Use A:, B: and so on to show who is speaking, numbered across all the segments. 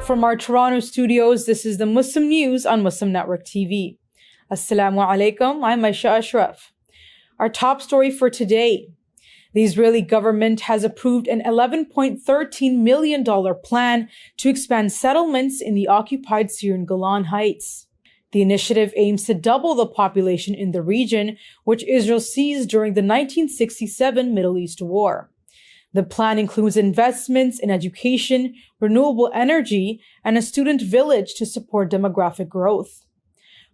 A: from our Toronto studios, this is the Muslim News on Muslim Network TV. Assalamu alaikum, I'm Aishah Ashraf. Our top story for today. The Israeli government has approved an $11.13 million plan to expand settlements in the occupied Syrian Golan Heights. The initiative aims to double the population in the region, which Israel seized during the 1967 Middle East War. The plan includes investments in education, renewable energy, and a student village to support demographic growth.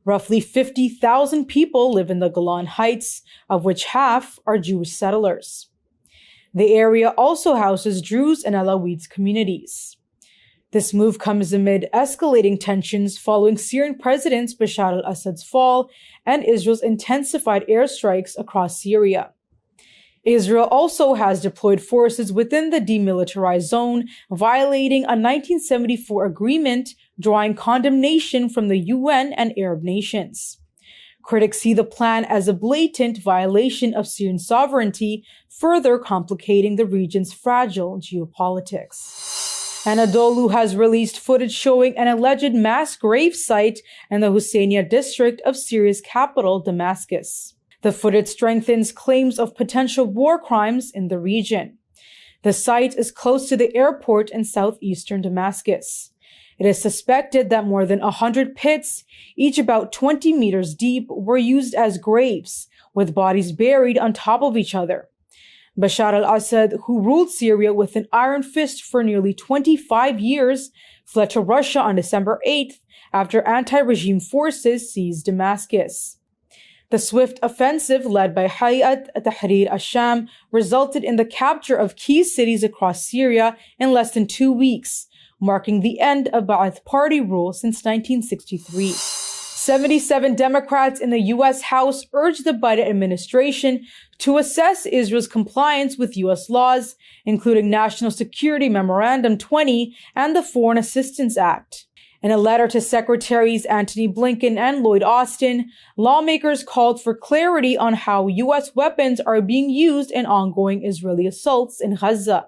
A: Roughly 50,000 people live in the Golan Heights, of which half are Jewish settlers. The area also houses Druze and Alawites communities. This move comes amid escalating tensions following Syrian President Bashar al-Assad's fall and Israel's intensified airstrikes across Syria. Israel also has deployed forces within the demilitarized zone, violating a 1974 agreement drawing condemnation from the UN and Arab nations. Critics see the plan as a blatant violation of Syrian sovereignty, further complicating the region's fragile geopolitics. Anadolu has released footage showing an alleged mass grave site in the Hasina district of Syria's capital, Damascus. The footage strengthens claims of potential war crimes in the region. The site is close to the airport in southeastern Damascus. It is suspected that more than 100 pits, each about 20 meters deep, were used as graves, with bodies buried on top of each other. Bashar al-Assad, who ruled Syria with an iron fist for nearly 25 years, fled to Russia on December 8th after anti-regime forces seized Damascus. The swift offensive led by Hayat Tahrir al-Sham resulted in the capture of key cities across Syria in less than 2 weeks, marking the end of Ba'ath Party rule since 1963. 77 Democrats in the U.S. House urged the Biden administration to assess Israel's compliance with U.S. laws, including National Security Memorandum 20 and the Foreign Assistance Act. In a letter to Secretaries Antony Blinken and Lloyd Austin, lawmakers called for clarity on how U.S. weapons are being used in ongoing Israeli assaults in Gaza.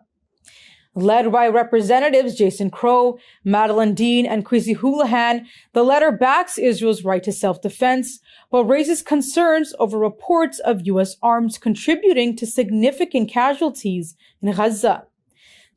A: Led by Representatives Jason Crow, Madeleine Dean, and Chrissy Houlihan, the letter backs Israel's right to self-defense, but raises concerns over reports of U.S. arms contributing to significant casualties in Gaza.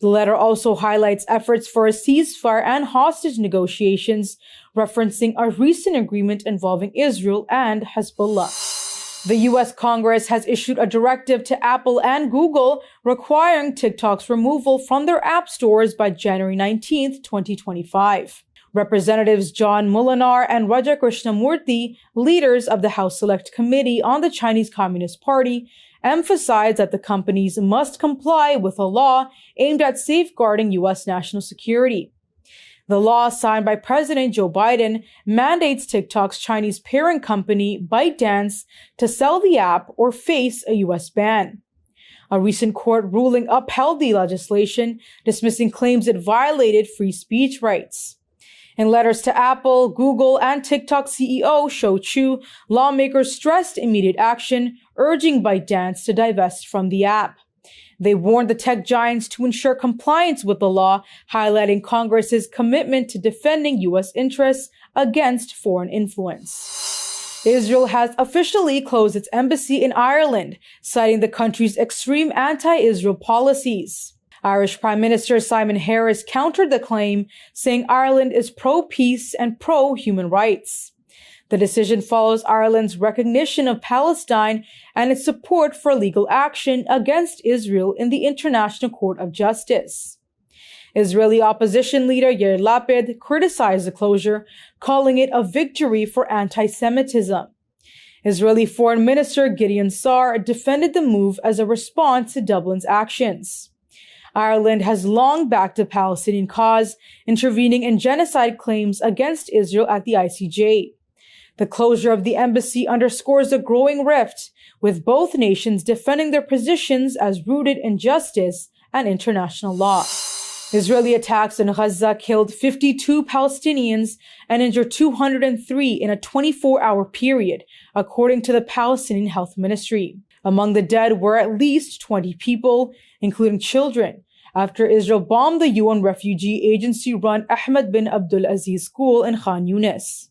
A: The letter also highlights efforts for a ceasefire and hostage negotiations, referencing a recent agreement involving Israel and Hezbollah. The U.S. Congress has issued a directive to Apple and Google requiring TikTok's removal from their app stores by January 19, 2025. Representatives John Molinar and Raja Krishnamurthy, leaders of the House Select Committee on the Chinese Communist Party, emphasized that the companies must comply with a law aimed at safeguarding U.S. national security. The law, signed by President Joe Biden, mandates TikTok's Chinese parent company, ByteDance, to sell the app or face a U.S. ban. A recent court ruling upheld the legislation, dismissing claims it violated free speech rights. In letters to Apple, Google, and TikTok CEO Shou Chew, lawmakers stressed immediate action, urging ByteDance to divest from the app. They warned the tech giants to ensure compliance with the law, highlighting Congress's commitment to defending U.S. interests against foreign influence. Israel has officially closed its embassy in Ireland, citing the country's extreme anti-Israel policies. Irish Prime Minister Simon Harris countered the claim, saying Ireland is pro-peace and pro-human rights. The decision follows Ireland's recognition of Palestine and its support for legal action against Israel in the International Court of Justice. Israeli opposition leader Yair Lapid criticized the closure, calling it a victory for anti-Semitism. Israeli Foreign Minister Gideon Sa'ar defended the move as a response to Dublin's actions. Ireland has long backed the Palestinian cause, intervening in genocide claims against Israel at the ICJ. The closure of the embassy underscores a growing rift, with both nations defending their positions as rooted in justice and international law. Israeli attacks in Gaza killed 52 Palestinians and injured 203 in a 24-hour period, according to the Palestinian Health Ministry. Among the dead were at least 20 people, including children, after Israel bombed the UN refugee agency-run Ahmed bin Abdul Aziz school in Khan Yunis.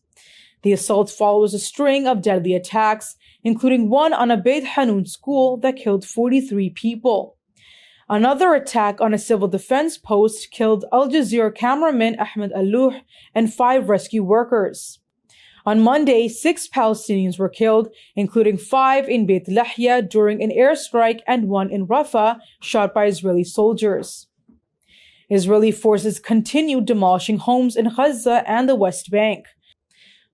A: The assault follows a string of deadly attacks, including one on a Beit Hanun school that killed 43 people. Another attack on a civil defense post killed Al Jazeera cameraman Ahmed Al-Luh and 5 rescue workers. On Monday, 6 Palestinians were killed, including 5 in Beit Lahya during an airstrike and 1 in Rafah, shot by Israeli soldiers. Israeli forces continued demolishing homes in Gaza and the West Bank.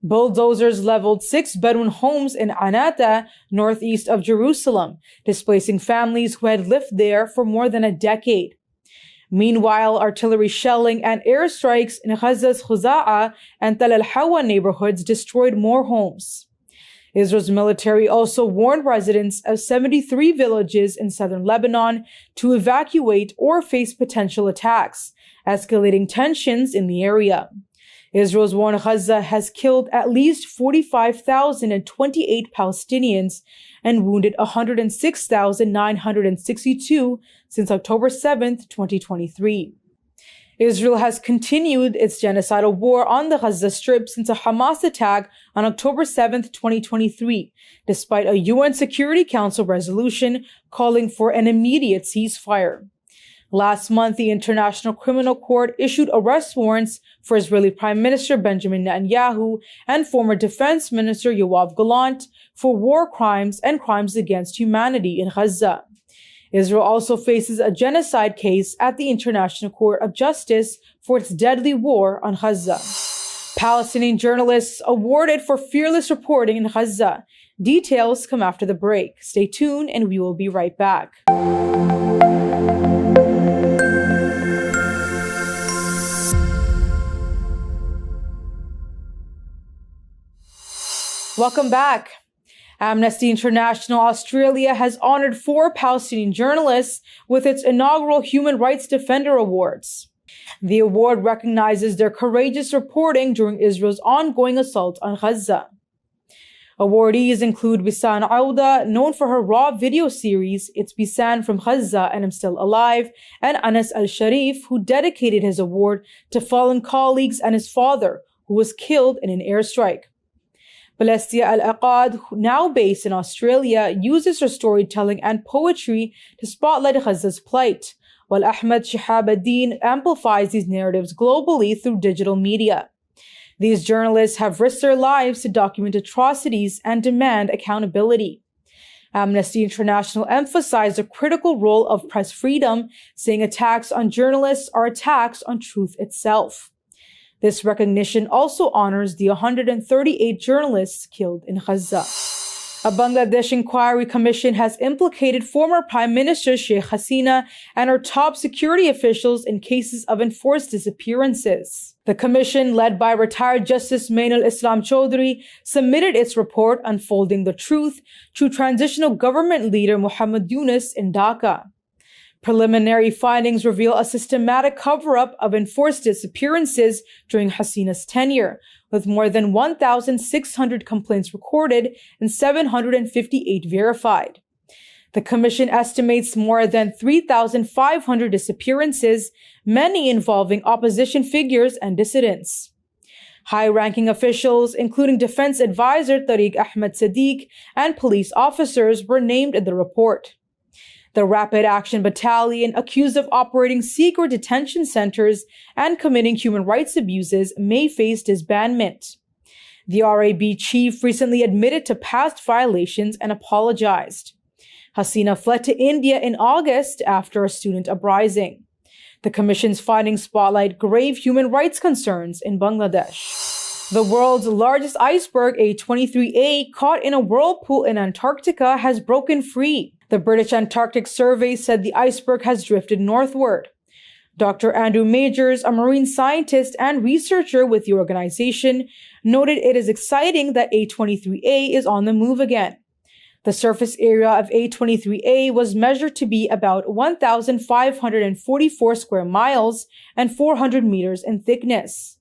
A: Bulldozers leveled 6 Bedouin homes in Anadolu, northeast of Jerusalem, displacing families who had lived there for more than a decade. Meanwhile, artillery shelling and airstrikes in Gaza's Khuza'a and Tal al-Hawa neighborhoods destroyed more homes. Israel's military also warned residents of 73 villages in southern Lebanon to evacuate or face potential attacks, escalating tensions in the area. Israel's war in Gaza has killed at least 45,028 Palestinians and wounded 106,962 since October 7, 2023. Israel has continued its genocidal war on the Gaza Strip since a Hamas attack on October 7, 2023, despite a UN Security Council resolution calling for an immediate ceasefire. Last month, the International Criminal Court issued arrest warrants for Israeli Prime Minister Benjamin Netanyahu and former Defense Minister Yoav Gallant for war crimes and crimes against humanity in Gaza. Israel also faces a genocide case at the International Court of Justice for its deadly war on Gaza. Palestinian journalists awarded for fearless reporting in Gaza. Details come after the break. Stay tuned and we will be right back. Welcome back. Amnesty International Australia has honored 4 Palestinian journalists with its inaugural Human Rights Defender Awards. The award recognizes their courageous reporting during Israel's ongoing assault on Gaza. Awardees include Bisan Auda, known for her raw video series, It's Bisan from Gaza and I'm Still Alive, and Anas Al-Sharif, who dedicated his award to fallen colleagues and his father, who was killed in an airstrike. Balestia Al-Aqad, now based in Australia, uses her storytelling and poetry to spotlight Gaza's plight, while Ahmed Shihab ad-Din amplifies these narratives globally through digital media. These journalists have risked their lives to document atrocities and demand accountability. Amnesty International emphasized the critical role of press freedom, saying attacks on journalists are attacks on truth itself. This recognition also honors the 138 journalists killed in Gaza. A Bangladesh inquiry commission has implicated former Prime Minister Sheikh Hasina and her top security officials in cases of enforced disappearances. The commission, led by retired Justice Mainul Islam Chaudhry, submitted its report unfolding the truth to transitional government leader Muhammad Yunus in Dhaka. Preliminary findings reveal a systematic cover-up of enforced disappearances during Hasina's tenure, with more than 1,600 complaints recorded and 758 verified. The commission estimates more than 3,500 disappearances, many involving opposition figures and dissidents. High-ranking officials, including Defense Advisor Tariq Ahmed Sadiq and police officers, were named in the report. The Rapid Action Battalion, accused of operating secret detention centers and committing human rights abuses, may face disbandment. The RAB chief recently admitted to past violations and apologized. Hasina fled to India in August after a student uprising. The commission's findings spotlight grave human rights concerns in Bangladesh. The world's largest iceberg, A23A, caught in a whirlpool in Antarctica, has broken free. The British Antarctic Survey said the iceberg has drifted northward. Dr. Andrew Majors, a marine scientist and researcher with the organization, noted it is exciting that A23A is on the move again. The surface area of A23A was measured to be about 1,544 square miles and 400 meters in thickness.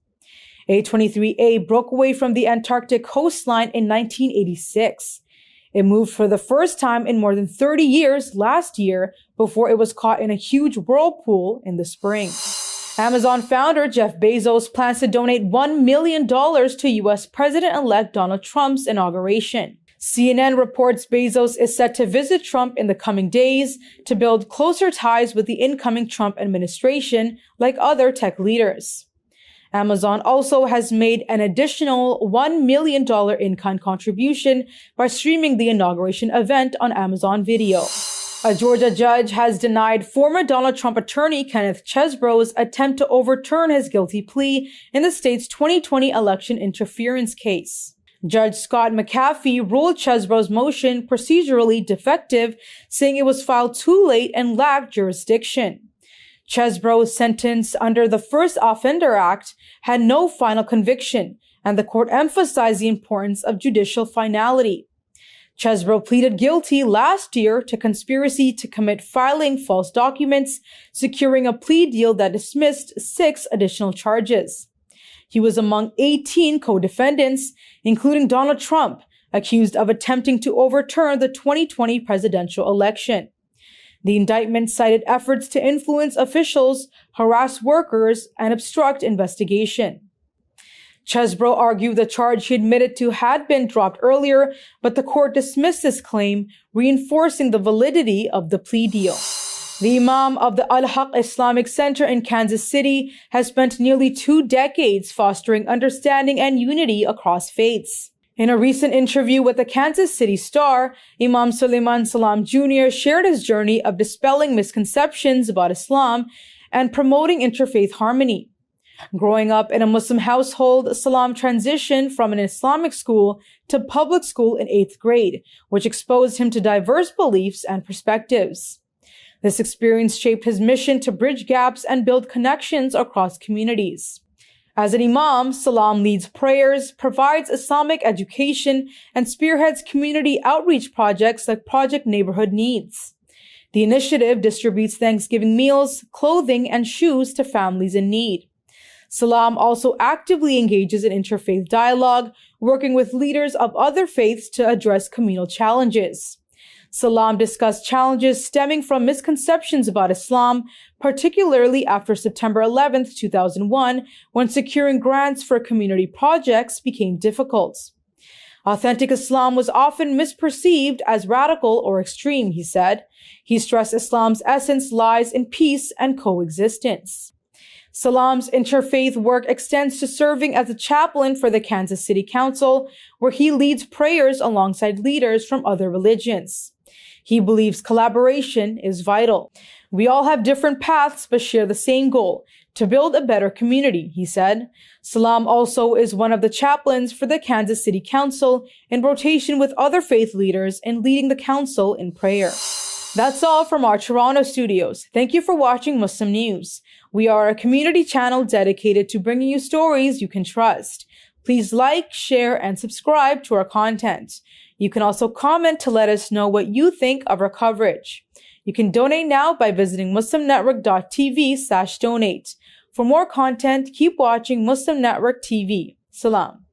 A: A23A broke away from the Antarctic coastline in 1986. It moved for the first time in more than 30 years last year before it was caught in a huge whirlpool in the spring. Amazon founder Jeff Bezos plans to donate $1 million to U.S. President-elect Donald Trump's inauguration. CNN reports Bezos is set to visit Trump in the coming days to build closer ties with the incoming Trump administration, like other tech leaders. Amazon also has made an additional $1 million in-kind contribution by streaming the inauguration event on Amazon Video. A Georgia judge has denied former Donald Trump attorney Kenneth Chesebro's attempt to overturn his guilty plea in the state's 2020 election interference case. Judge Scott McAfee ruled Chesebro's motion procedurally defective, saying it was filed too late and lacked jurisdiction. Chesebro's sentence under the First Offender Act had no final conviction, and the court emphasized the importance of judicial finality. Chesebro pleaded guilty last year to conspiracy to commit filing false documents, securing a plea deal that dismissed 6 additional charges. He was among 18 co-defendants, including Donald Trump, accused of attempting to overturn the 2020 presidential election. The indictment cited efforts to influence officials, harass workers, and obstruct investigation. Chesebro argued the charge he admitted to had been dropped earlier, but the court dismissed this claim, reinforcing the validity of the plea deal. The Imam of the Al-Haq Islamic Center in Kansas City has spent nearly 2 decades fostering understanding and unity across faiths. In a recent interview with the Kansas City Star, Imam Suleiman Salam Jr. shared his journey of dispelling misconceptions about Islam and promoting interfaith harmony. Growing up in a Muslim household, Salam transitioned from an Islamic school to public school in 8th grade, which exposed him to diverse beliefs and perspectives. This experience shaped his mission to bridge gaps and build connections across communities. As an imam, Salam leads prayers, provides Islamic education, and spearheads community outreach projects like Project Neighborhood Needs. The initiative distributes Thanksgiving meals, clothing, and shoes to families in need. Salam also actively engages in interfaith dialogue, working with leaders of other faiths to address communal challenges. Salam discussed challenges stemming from misconceptions about Islam, particularly after September 11, 2001, when securing grants for community projects became difficult. Authentic Islam was often misperceived as radical or extreme, he said. He stressed Islam's essence lies in peace and coexistence. Salam's interfaith work extends to serving as a chaplain for the Kansas City Council, where he leads prayers alongside leaders from other religions. He believes collaboration is vital. We all have different paths but share the same goal, to build a better community, he said. Salam also is one of the chaplains for the Kansas City Council, in rotation with other faith leaders in leading the council in prayer. That's all from our Toronto studios. Thank you for watching Muslim News. We are a community channel dedicated to bringing you stories you can trust. Please like, share, and subscribe to our content. You can also comment to let us know what you think of our coverage. You can donate now by visiting muslimnetwork.tv/donate. For more content, keep watching Muslim Network TV. Salam.